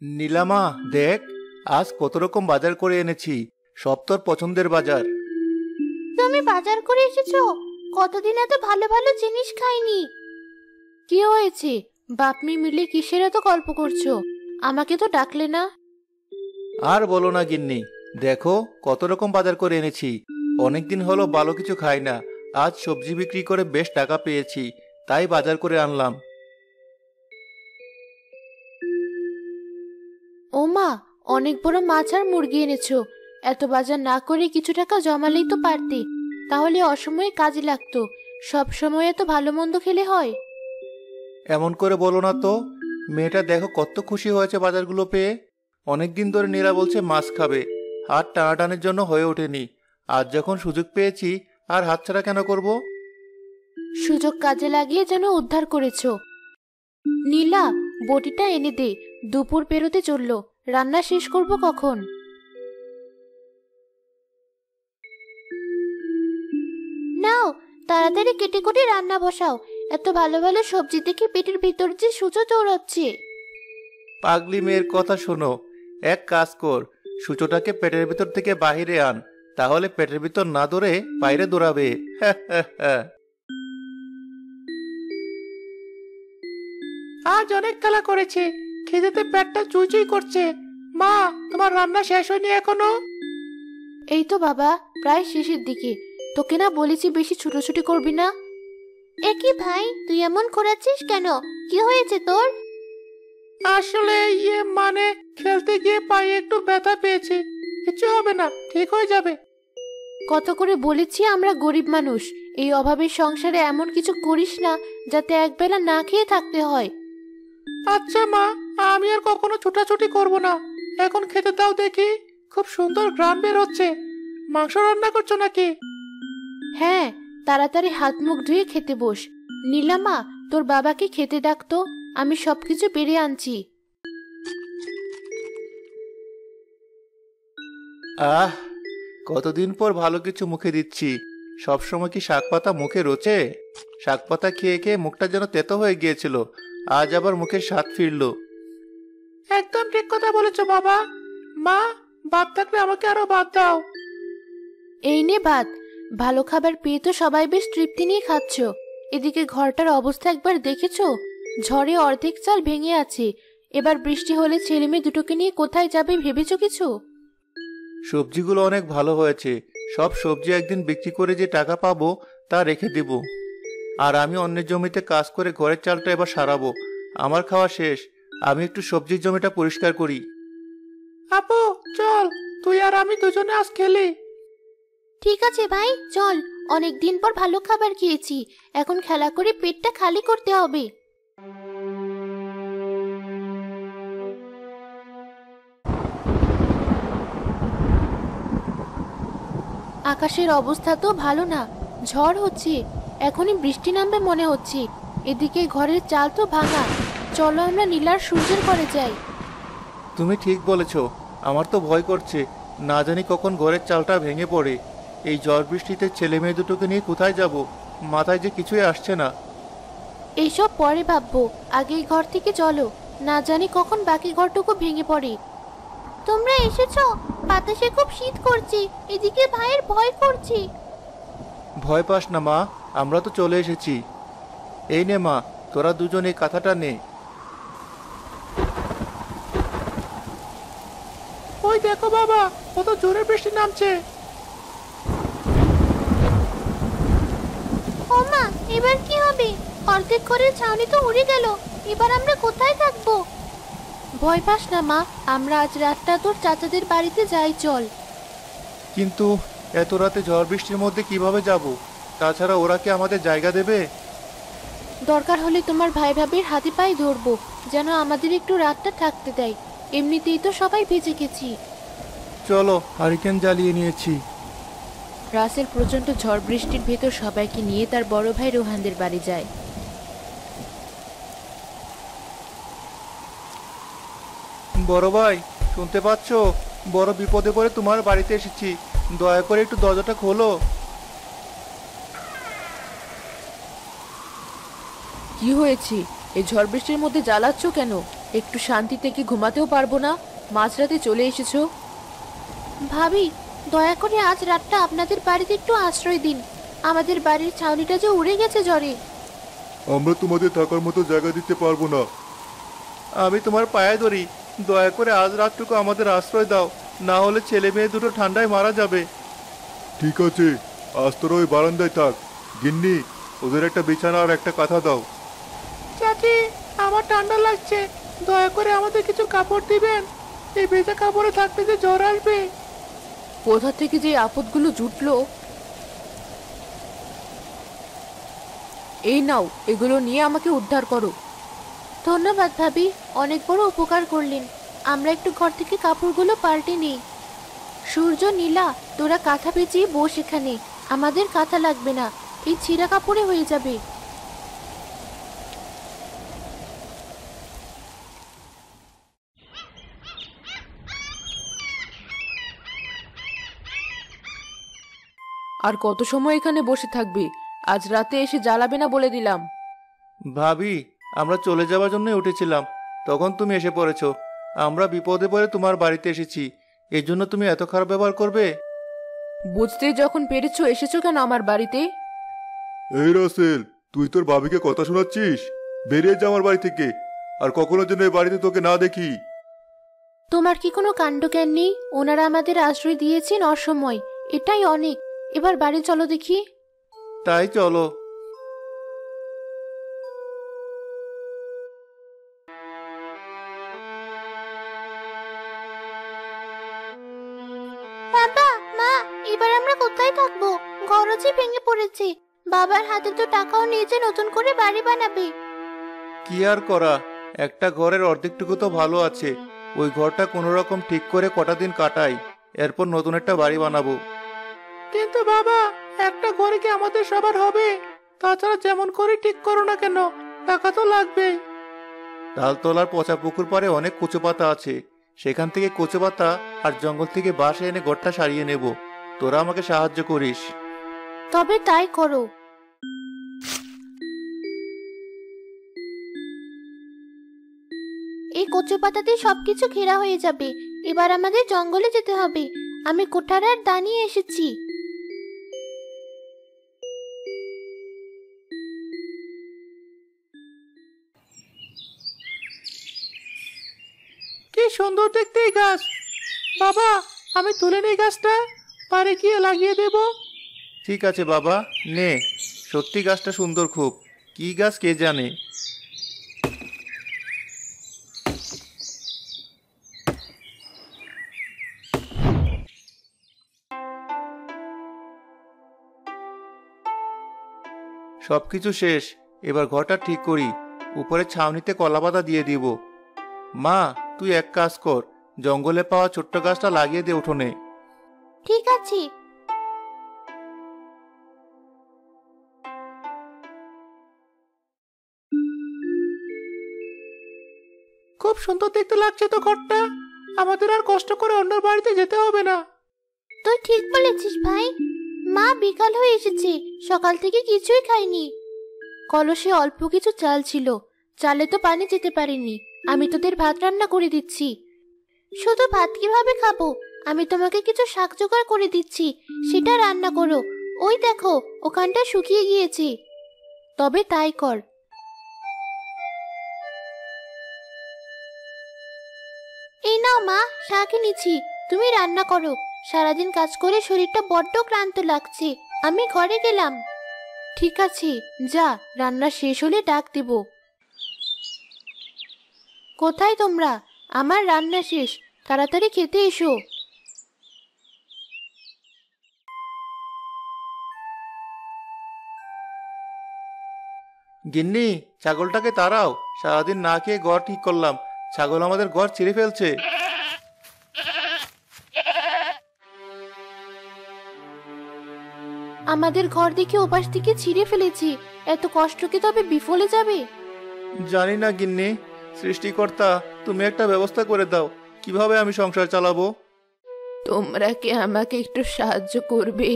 নীলামা, দেখ আজ কত রকম বাজার করে এনেছি। সব তোর পছন্দের বাজার। তুমি বাজার করে এসেছো? কতদিন এত ভালো ভালো জিনিস খাইনি। কি হয়েছে? বাপ মেয়ে মিলে কিসের এত গল্প করছো? আমাকে তো ডাকলে না। আর বলো না গিন্নি, দেখো কত রকম বাজার করে এনেছি। অনেকদিন হলো ভালো কিছু খাই না। আজ সবজি বিক্রি করে বেশ টাকা পেয়েছি, তাই বাজার করে আনলাম। ও মা, অনেক বড় মাছ আর মুরগি এনেছো। এত বাজার না করে কিছু টাকা জমালেই তো পারতে। তাহলে অসময়ে কাজে লাগতো। সব সময় এত ভালো মন্দ খেলে হয়? এমন করে বলো না তো। মেয়েটা দেখো কত খুশি হয়েছে বাজারগুলো পেয়ে। অনেকদিন ধরে নীরা বলছে মাছ খাবে, হাত টানাটানির জন্য হয়ে ওঠেনি। আজ যখন সুযোগ পেয়েছি, আর হাতছাড়া কেন করব? সুযোগ কাজে লাগিয়ে যেন উদ্ধার করেছো। নীলা, বটিটা এনে দে। দুপুর পেরোতে চললো, রান্না শেষ করব কখন? নাও, তাড়াতাড়ি কেটে কুটে রান্না বসাও। এত ভালো ভালো সবজি দেখে পেটের ভিতর যে সূচো চৌড়াচ্ছে। পাগলি মেয়ের কথা শোনো। এক কাজ কর, সূচোটাকে পেটের ভিতর থেকে বাহিরে আন, তাহলে পেটের ভিতর না দৌড়ে বাইরে দৌড়াবে। আজ অনেক খেলা করেছে, খিদেতে পেটটা চুইচুই করছে। মা, তোমার রান্না শেষ হয়নি এখনো? এই তো বাবা, প্রায় শেষের দিকে। তোকে না বলেছি বেশি ছুটোছুটি করবি না? একই ভাই, তুই এমন করাচ্ছিস কেন? কি হয়েছে তোর? আসলে মানে খেলতে গিয়ে পায়ে একটু ব্যথা পেয়েছি। কিছু হবে না, ঠিক হয়ে যাবে। কত করে বলেছি আমরা গরিব মানুষ, এই অভাবের সংসারে এমন কিছু করিস না যাতে একবেলা না খেয়ে থাকতে হয়। আচ্ছা মা, আমি আর কখনো ছোটাছুটি করব না। এখন খেতে দাও দেখি। খুব সুন্দর ঘ্রাণ বের হচ্ছে। মাংস রান্না করছো নাকি? হ্যাঁ, তাড়াতাড়ি হাত মুখ ধুয়ে খেতে বস। নীলামা, তোর বাবাকে খেতে ডাকতো, আমি সবকিছু বেড়ে আনছি। আহ, কতদিন পর ভালো কিছু মুখে দিচ্ছি। সবসময় কি শাক পাতা মুখে রোচে? শাক পাতা খেয়ে খেয়ে মুখটা যেন তেতো হয়ে গিয়েছিল, আজ আবার মুখের স্বাদ ফিরলো। একদম ঠিক কথা বলেছো বাবা। মা, ভাত থাকলে আমাকে আরো ভাত দাও। এই নে ভাত। ভালো খাবার পেয়ে তো সবাই বেশ তৃপ্তি নিয়ে খাচ্ছ। এদিকে ঘরটার অবস্থা একবার দেখেছো? ঝড়ে অর্ধেক চাল ভেঙে আছে। এবার বৃষ্টি হলে ছেলে মেয়ে দুটোকে নিয়ে কোথায় যাবে ভেবেছো কিছু? সবজিগুলো অনেক ভালো হয়েছে। সব সবজি একদিন বিক্রি করে যে টাকা পাবো তা রেখে দেব। আর আমি অন্যের জমিতে কাজ করে ঘরের চালটা এবার সারাবো। আমার খাওয়া শেষ, আমি একটু সবজির জমিটা পরিষ্কার করি। আপু, চল, তুই আর আমি দুজনে আজ খেলি। ঠিক আছে ভাই, চল। অনেক দিন পর ভালো খাবার খেয়েছি, এখন খেলা করে পেটটা খালি করতে হবে। আকাশের অবস্থা তো ভালো না, ঝড় হচ্ছে। এখনই বৃষ্টি নামবে মনে হচ্ছে। এদিকে ঘরের চাল তো ভাঙা। চলো আমরা নীলার সূর্যের ঘরে যাই। তুমি ঠিক বলেছ। আমার তো ভয় করছে, না জানি কখন ঘরের চালটা ভেঙে পড়ে। এই ঝড় বৃষ্টিতে ছেলে মেয়ে দুটোকে নিয়ে কোথায় যাব? মাথায় যে কিছুই আসছে না। এইসব পরে ভাববো, আগে এই ঘর থেকে চলো। না জানি কখন বাকি ঘরটুকু ভেঙে পড়ে। তোমরা এসেছো? বাতাসে খুব শীত করছে, এদিকে ভাইয়ের ভয় করছে। ভয় পাস না মা, আমরা তো চলে এসেছি। এই নে মা, তোরা দুজন এই কাঁথাটা নে। ওই দেখো বাবা, কত জোরে বৃষ্টি নামছে। ও মা, এবার কি হবে? অর্ধেক ঘরের ছাউনি তো উড়ে গেল। এবার আমরা কোথায় থাকবো? ভয় পাস না মা, আমরা আজ রাতটা তোর চাচাদের বাড়িতে যাই, চল। কিন্তু এত রাতে ঝড় বৃষ্টির মধ্যে কিভাবে যাব? তাছাড়া ওরা কি আমাদের জায়গা দেবে? দরকার হলে তোমার ভাই ভাবির হাতে পায়ে ধরবো, যেন আমাদের একটু রাতটা থাকতে দেয়। এমনিতেই তো সবাই ভিজে গেছি। চলো, হারিকেন জ্বালিয়ে নিয়েছি। রাসেল প্রচন্ড ঝড় বৃষ্টির ভেতর সবাইকে নিয়ে তার বড় ভাই রোহানদের বাড়ি যায়। বড় ভাই, শুনতে পাচ্ছ? বড় বিপদে পড়ে তোমার বাড়িতে এসেছি। দয়া করে একটু দরজাটা খোলো। কি হয়েছে? এই ঝড় বৃষ্টির মধ্যে জ্বালাচ্ছ কেন? একটু শান্তিতে কি ঘুমাতেও পারবো না? মাঝরাতে চলে এসেছো। ভাবি, দয়া করে আজ রাতটা আপনাদের বাড়িতে একটু আশ্রয় দিন। আমাদের বাড়ির ছাউনিটা যে উড়ে গেছে ঝড়ে। আমরা তোমাদের থাকার মতো জায়গা দিতে পারবো না। আমি তোমার পায়ে ধরি, দয়া করে আজ রাতটুকু আমাদের আশ্রয় দাও, না হলে ছেলে মেয়ে দুটো ঠান্ডায় মারা যাবে। ঠিক আছে, আজ তোরা ওই বারান্দায় থাক। গিন্নি, ওদের একটা বিছানা আর একটা কাঁথা দাও। চাচি, আমার ঠান্ডা লাগছে, দয়া করে আমাদের কিছু কাপড় দিবেন। এই ভেজা কাপড়ে থাকলে যে জ্বর আসবে। কোথা থেকে যে আপদগুলো জুটলো। এই নাও, এগুলো নিয়ে আমাকে উদ্ধার করো। ধন্যবাদ ভাবি, অনেক বড় উপকার করলেন। আমরা একটু ঘর থেকে কাপড়গুলো পাল্টে নিই। সূর্য, নীলা, তোরা কাঁথা পেঁচিয়ে বস এখানে। আমাদের কাঁথা লাগবে না, এই ছিঁড়া কাপড়ে হয়ে যাবে। আর কত সময় এখানে বসে থাকবে? আজ রাতে এসে জ্বালাবে না বলে দিলাম। ভাবি, আমরা চলে যাওয়ার জন্যই উঠেছিলাম, তখন তুমি এসে পড়েছো। আমরা বিপদে পড়ে তোমার বাড়িতে এসেছি, এর জন্য তুমি এত খারাপ ব্যবহার করবে? বুঝতেই যখন পেরেছো, এসেছো কেন আমার বাড়িতে? এই রাসেল, তুই তোর ভাবিকে কথা শোনাচ্ছিস? বেরিয়ে যা আমার বাড়ি থেকে, আর কখনো যেন এই বাড়িতে তোকে না দেখি। তোমার কি কোনো কাণ্ডজ্ঞান নেই? ওনারা আমাদের আশ্রয় দিয়েছেন অসময়, এটাই অনেক। এবার বাড়ি চলো দেখি। তাই চলো। বাবা, মা, এবার আমরা কোথায় থাকবো? ঘরও যে ভেঙে পড়েছে। বাবার হাতে তো টাকাও নিয়েছে নতুন করে বাড়ি বানাবে। কি আর করা, একটা ঘরের অর্ধেকটুকু তো ভালো আছে, ওই ঘরটা কোনো রকম ঠিক করে কটা দিন কাটাই, এরপর নতুন একটা বাড়ি বানাবো। কিন্তু বাবা, একটা ঘরে কি আমাদের সবার হবে? তাছাড়া যেমন করে ঠিক করো না কেন, টাকা তো লাগবেই। তালতলার পচা পুকুর পাড়ে অনেক কচু পাতা আছে, সেখান থেকে কচু পাতা আর জঙ্গল থেকে বাঁশ এনে ঘরটা সারিয়ে নেব। তোরা আমাকে সাহায্য করিস। তবে তাই করো। এই কচু পাতাতে সবকিছু ঘেরা হয়ে যাবে। এবার আমাদের জঙ্গলে যেতে হবে। আমি কোঠার আর দা নিয়ে এসেছি। কি সুন্দর দেখতে এই গাছ। বাবা, আমি তুলে নেই গাছটা, পারে গিয়ে লাগিয়ে দেব। ঠিক আছে বাবা, নে। সত্যি গাছটা সুন্দর খুব, কি গাছ কে জানে। সবকিছু শেষ, এবার ঘরটা ঠিক করি। উপরে ছাউনিতে কলাপাতা দিয়ে দিব। মা, তুই এক কাজ কর, জঙ্গলে পাওয়া ছোট্ট গাছটা লাগিয়ে দে উঠোনে। ঠিক আছে। খুব সুন্দর দেখতে লাগছে তো ঘরটা, আমাদের আর কষ্ট করে অন্য বাড়িতে যেতে হবে না। তুই ঠিক বলেছিস ভাই। মা, বিকাল হয়ে এসেছে, সকাল থেকে কিছুই খাইনি। কলসে অল্প কিছু চাল ছিল, চালে তো পানি যেতে পারেনি। আমি তোদের ভাত রান্না করে দিচ্ছি। শুধু ভাত কিভাবে খাবো? আমি তোমাকে কিছু শাক জোগাড় করে দিচ্ছি, সেটা রান্না করো। ওই দেখো, ওখানটা শুকিয়ে গিয়েছে। তবে তাই কর। এই নাও মা, শাক এনেছি, তুমি রান্না করো। সারাদিন কাজ করে শরীরটা বড্ড ক্লান্ত লাগছে। আমি ঘরে গেলাম। ঠিক আছে, যা, রান্না শেষ হলে ডাক দেব। কোথায় তোমরা? আমার রান্না শেষ, তাড়াতাড়ি খেতে এসো। গিন্নি, ছাগলটাকে তাড়াও, সারাদিন না খেয়ে ঘর ঠিক করলাম, ছাগল আমাদের ঘর ছিঁড়ে ফেলছে। আমাদের ঘর দেখে ওপাশ থেকে ছিঁড়ে ফেলেছি। এত কষ্ট কি তবে বিফলে যাবে? জানি না গিন্নি, সৃষ্টিকর্তা তুমি একটা ব্যবস্থা করে দাও, কিভাবে আমি সংসার চালাবো। তোমরা কি আমাকে একটু সাহায্য করবে?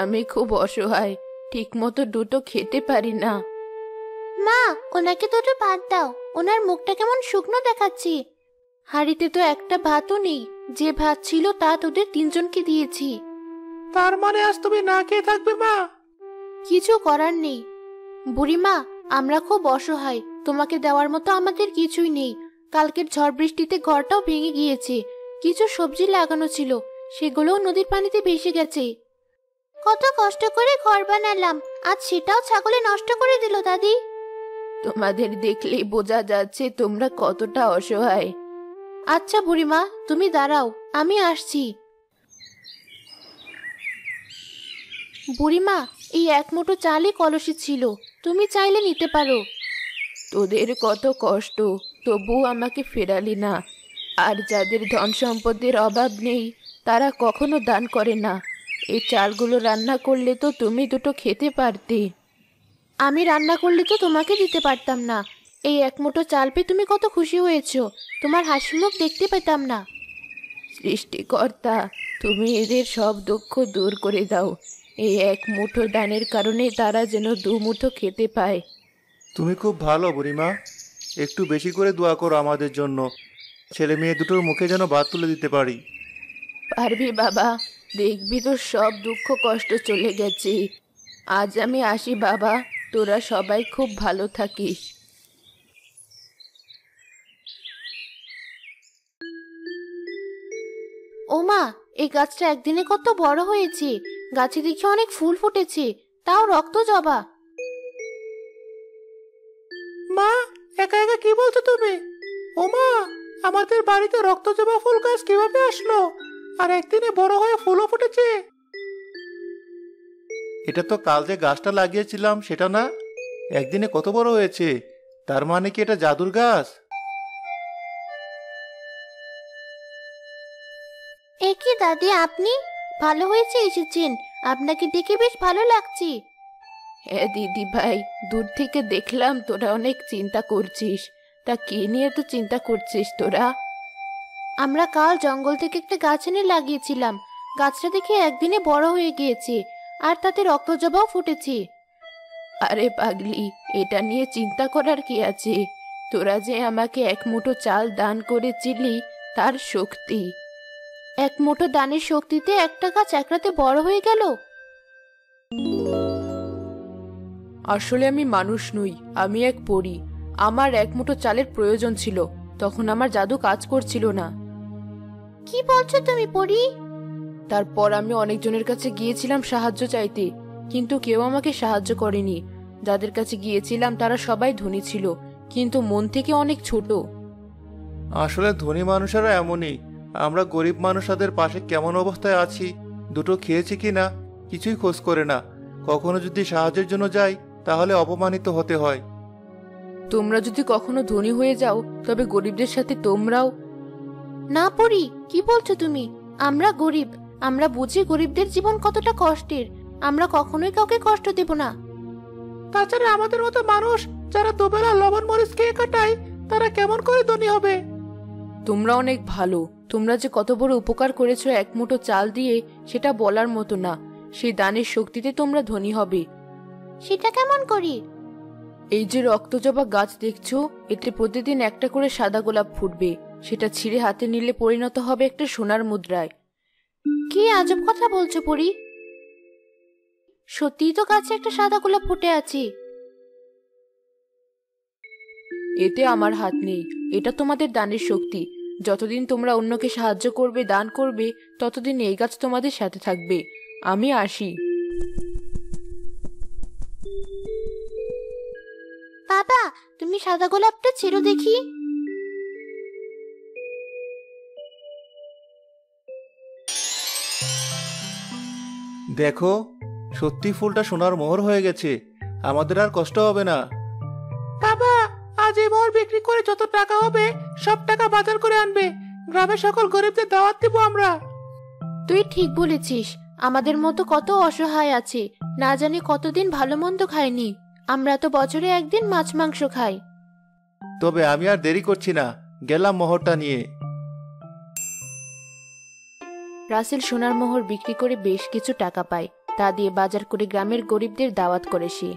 আমি খুব অসহায়, ঠিক মতো দুটো খেতে পারি না। মা, ওনাকে দুটো ভাত দাও, ওনার মুখটা কেমন শুকনো দেখাচ্ছে। হাঁড়িতে তো একটা ভাতও নেই, যে ভাত ছিল তা তোদের তিনজনকে দিয়েছি। তার মানে আজ তুমি না খেয়ে থাকবে মা? কিছু করার নেই বুড়িমা, আমরা খুব অসহায়, তোমাকে দেওয়ার মতো আমাদের কিছুই নেই। কালকের ঝড় বৃষ্টিতে ঘরটাও ভেঙে গিয়েছে, কিছু সবজি লাগানো ছিল, সেগুলোও নদীর পানিতে ভেসে গেছে। কত কষ্ট করে ঘর বানালাম, আজ সেটাও ছাগলে নষ্ট করে দিল দাদি। তোমাদের দেখলেই বোঝা যাচ্ছে তোমরা কতটা অসহায়। আচ্ছা বুড়িমা, তুমি দাঁড়াও, আমি আসছি। বুড়িমা, এই এক মুঠো চালই কলসি ছিল, তুমি চাইলে নিতে পারো। তোদের কত কষ্ট, তবু আমাকে ফেরালি না। আর যাদের ধন সম্পদের অভাব নেই তারা কখনো দান করে না। এই চালগুলো রান্না করলে তো তুমি দুটো খেতে পারতে। আমি রান্না করলে তো তোমাকে দিতে পারতাম না। এই এক মুঠো চাল পেয়ে তুমি কত খুশি হয়েছো, তোমার হাসি মুখ দেখতে পেতাম না। সৃষ্টিকর্তা, তুমি এদের সব দুঃখ দূর করে দাও। এই এক মুঠো দানের কারণে তারা যেন দু মুঠো খেতে পায়। তুমি খুব ভালো বুড়িমা, একটু বেশি করে দোয়া করো আমাদের জন্য, ছেলে মেয়ে দুটোর মুখে যেন ভাত তুলে দিতে পারি। পারবি বাবা, দেখবি তো সব দুঃখ কষ্ট চলে গেছে। আজ আমি আসি বাবা, তোরা সবাই খুব ভালো থাকিস। ওমা, এই গাছটা একদিনে কত বড় হয়েছে, গাছে দেখি অনেক ফুল ফুটেছে, তাও রক্ত জবা। মা, একা একা কি বলছো তুমি? ও মা, আমাদের বাড়িতে রক্তজবা ফুল গাছ কিভাবে আসলো? আর একদিনে বড় হয়ে ফুলও ফুটেছে? এটা তো কাল যে গাছটা লাগিয়েছিলাম সেটা না? একদিনে কত বড় হয়েছে? তার মানে কি এটা জাদুর গাছ? এ কি দাদি, আপনি? ভালো হয়েছে এসেছেন, আপনাকে দেখে বেশ ভালো লাগছে। হ্যাঁ দিদি ভাই, দূর থেকে দেখলাম তোরা অনেক চিন্তা করছিস। তা কি নিয়ে তো চিন্তা করছিস তোরা? আমরা কাল জঙ্গল থেকে একটা গাছ এনে লাগিয়েছিলাম, গাছটা দেখে একদিনে বড় হয়ে গিয়েছে, আর তাতে রক্তজবাও ফুটেছে। আরে পাগলি, এটা নিয়ে চিন্তা করার কি আছে? তোরা যে আমাকে এক মুঠো চাল দান করেছিলি, তার শক্তি। এক মুঠো দানের শক্তিতে একটা গাছ এক রাতে বড় হয়ে গেল। আসলে আমি মানুষ নই, আমি এক পরী। আমার এক মুঠো চালের প্রয়োজন ছিল, তখন আমার জাদু কাজ করছিল না। কি বলছো তুমি পরী? তারপর আমি অনেকজনের কাছে গিয়েছিলাম সাহায্য চাইতে, কিন্তু কেউ আমাকে সাহায্য করেনি। যাদের কাছে গিয়েছিলাম তারা সবাই ধনী ছিল, কিন্তু মন থেকে অনেক ছোট। আসলে ধনী মানুষেরা এমনই, আমরা গরিব মানুষদের পাশে কেমন অবস্থায় আছি, দুটো খেয়েছি কিনা কিছুই খোঁজ করে না। কখনো যদি সাহায্যের জন্য যাই তাহলে অপমানিত হতে হয়। তোমরা যদি কখনো ধনী হয়ে যাও তবে গরিবদের সাথে তোমরাও। না পড়ি, কি বলছো তুমি? আমরা গরিব, আমরা বুঝি গরিবদের জীবন কতটা কষ্টের, আমরা কখনোই কাউকে কষ্ট দেব না। তাছাড়া আমাদের মতো মানুষ যারা দুবেলা লবণ মরিচ খেয়ে কাটায়, তারা কেমন করে ধনী হবে? তোমরা অনেক ভালো, তোমরা যে কত বড় উপকার করেছো এক মুঠো চাল দিয়ে, সেটা বলার মতো না। সেই দানের শক্তিতে তোমরা ধনী হবে। সেটা কেমন করি? এই যে রক্তজবা গাছ দেখছো, এতে প্রতিদিন একটা করে সাদা গোলাপ ফুটবে, সেটা ছিঁড়ে হাতে নিলে পরিণত হবে একটা সোনার মুদ্রায়। কি আজব কথা বলছো পরি? সত্যিই তো গাছে একটা সাদা গোলাপ ফুটে আছে। এতে আমার হাত নেই, এটা তোমাদের দানের শক্তি। যতদিন তোমরা অন্যকে সাহায্য করবে, দান করবে, ততদিন এই গাছ তোমাদের সাথে থাকবে। আমি আসি। বাবা, তুমি সাদা গোলাপটা ছেড়ো দেখি। দেখো, সত্যি ফুলটা সোনার মোহর হয়ে গেছে, আমাদের আর কষ্ট হবে না। বাবা, আজ এই মোহর বিক্রি করে যত টাকা হবে সব টাকা বাজার করে আনবে, গ্রামের সকল গরিবদের দাওয়াত দিব আমরা। তুই ঠিক বলেছিস, আমাদের মতো কত অসহায় আছে, না জানি কতদিন ভালো মন্দ খায়নি। আমরা তো বছরে একদিন মাছ মাংস খাই। তবে আমি আর দেরি করছি না, গেলাম মোহরটা নিয়ে। রাসেল সোনার মোহর বিক্রি করে বেশ কিছু টাকা পায়, তা দিয়ে বাজার করে গ্রামের গরিবদের দাওয়াত করে সে।